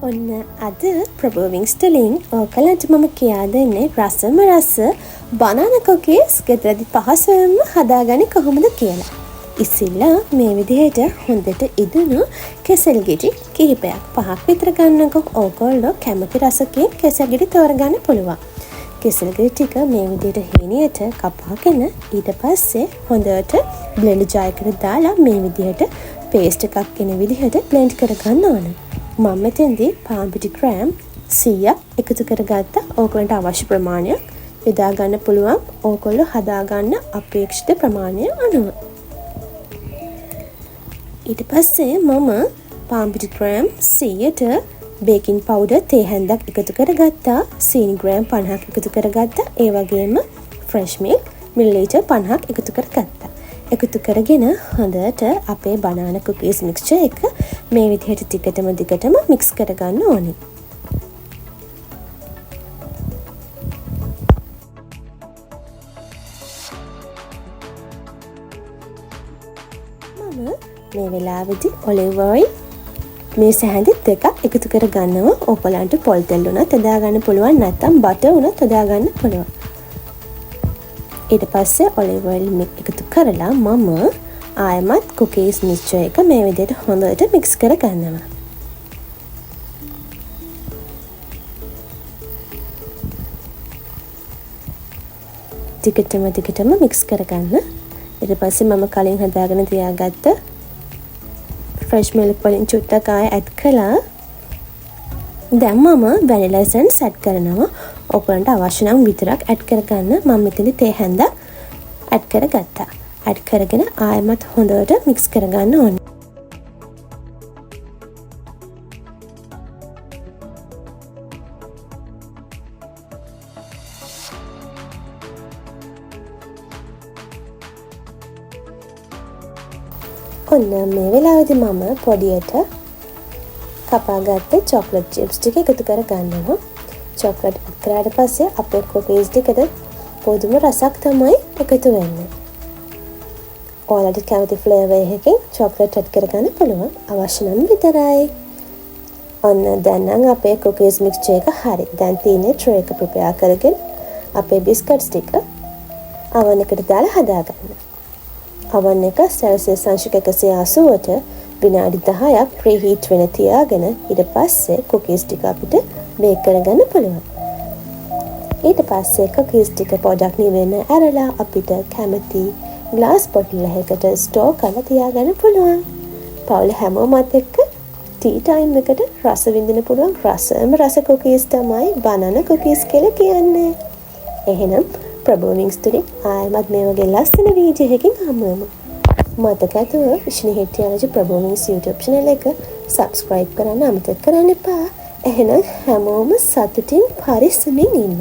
ඔන්න අද ප්‍රබෝවිංස් තුළින් ඕකලන්ට මම කියා දෙන්නේ රසම රස බනාන කුකීස් ගෙදරදි පහසුවෙන්ම හදාගන්නේ කොහොමද කියලා. ඉස්සෙල්ලා මේ විදිහට හොඳට ඉදුණු කෙසෙල් ගෙඩි කිහිපයක් 5ක් විතර ගන්නකො. ඕගොල්ලෝ කැමති රසකින් කෙසෙල් ගෙඩි තෝරගන්න පුළුවන්. කෙසෙල් ගෙඩි ටික මේ විදිහට හීනියට කපාගෙන ඊට පස්සේ හොඳට බ්ලෙන්ඩර් ජායකට දාලා මේ විදිහට පේස්ට් එකක් එන විදිහට බ්ලෙන්ඩ් කරගන්න ඕනේ. මම මෙතෙන්දී පාන් පිටි ග්‍රෑම් 100ක් එකතු කරගත්තා. ඕගොල්ලන්ට අවශ්‍ය ප්‍රමාණයක් යොදා ගන්න පුළුවන්. ඕගොල්ලෝ හදාගන්න අපේක්ෂිත ප්‍රමාණය අනුව. ඊට පස්සේ මම පාන් පිටි ග්‍රෑම් 100ට බේකින් පවුඩර් තේ හැන්දක් එකතු කරගත්තා. සීනි ග්‍රෑම් 50ක් එකතු කරගත්තා. ඒ වගේම ෆ්‍රෙෂ් මිල්ක් මිලිලීටර් 50ක් එකතු කරගත්තා. එකතු කරගෙන හොඳට අපේ බනාන කුකීස් මික්ස්චර් එක මේ විදිහට දිගටම මික්ස් කරගන්න ඕනේ. මම මේ වෙලාවේදී ඔලිව් ඔයිල් මේ සැහැඳි දෙකක් එකතු කරගන්නවා. ඕගොල්ලන්ට පොල් තෙල් උනත් යොදා ගන්න පුළුවන්, නැත්නම් බටර් උනත් යොදා ගන්න පුළුවන්. ඊට පස්සේ ඔලිව් ඔයිල් එකතු කරලා මම ආයමත් කුකීස් මික්ස්චර් එක මේ විදිහට හොඳට මික්ස් කරගන්නවා. දිගටම මික්ස් කරගන්න. ඊට පස්සේ මම කලින් හදාගෙන තියාගත්ත ෆ්‍රෙෂ් මිල්ක් වලින් චුට්ටක් ආයෙ ඇඩ් කළා. දැන් මම වැනිලා එසන්ස් ඇඩ් කරනවා. ඔයගොල්ලන්ට අවශ්‍ය නම් විතරක් ඇඩ් කරගන්න. මම මෙතනදී තේ හැන්දක් ඇඩ් කරගත්තා. ඇඩ් කරගෙන ආයෙමත් හොඳට මික්ස් කරගන්න ඕනේ. ඔන්න මේ වෙලාවේදී මම පොඩියට කපාගත්ත චොක්ලට් චිප්ස් ටික එකතු කරගන්නවා. චොක්ලට් ඇඩ් කරාට පස්සේ අපේ කුකීස් ටිකට පොදුම රසක් තමයි එකතු වෙන්නේ. ඔයාලට කැමති ෆ්ලේවර් එකකින් චොක්ලට් ඇඩ් කරගන්න පුළුවන්. අවශ්‍ය නම් විතරයි. ඔන්න දැන් නම් අපේ කුකීස් මික්ස්චර් එක හරි. දැන් තියෙන්නේ ට්‍රේ එක ප්‍රිපෙයාර් කරගෙන අපේ බිස්කට්ස් ටික oven එකට දාලා හදාගන්න. oven එක සෙල්සියස් අංශක 180ට විනාඩි 10ක් ප්‍රීහීට් වෙන තියාගෙන ඊට පස්සේ කුකීස් ටික අපිට බේක් කරගන්න පුළුවන්. ඊට පස්සේ කුකීස් ටික පොඩක් නිවෙන්න ඇරලා අපිට කැමති ග්ලාස් බොටල් එකකට ස්ටෝර් කරලා තියාගන්න පුළුවන්. පවුල හැමෝමත් එක්ක ටී ටයිම් එකට රස විඳින්න පුළුවන් රසම රස කුකීස් තමයි බනාන කුකීස් කියලා කියන්නේ. එහෙනම් ප්‍රබෝවිංස් තුලින් ආයෙමත් මේ වගේ ලස්සන වීඩියෝ එකකින් හමු වෙමු. මතක ඇතුව ඉෂ්ණි හෙට්ටිආරච්චි ප්‍රබෝවිංස් YouTube channel එක subscribe කරන්න අමතක කරන්න එපා. එහෙනම් හැමෝම සතුටින් පරිස්සමින් ඉන්න.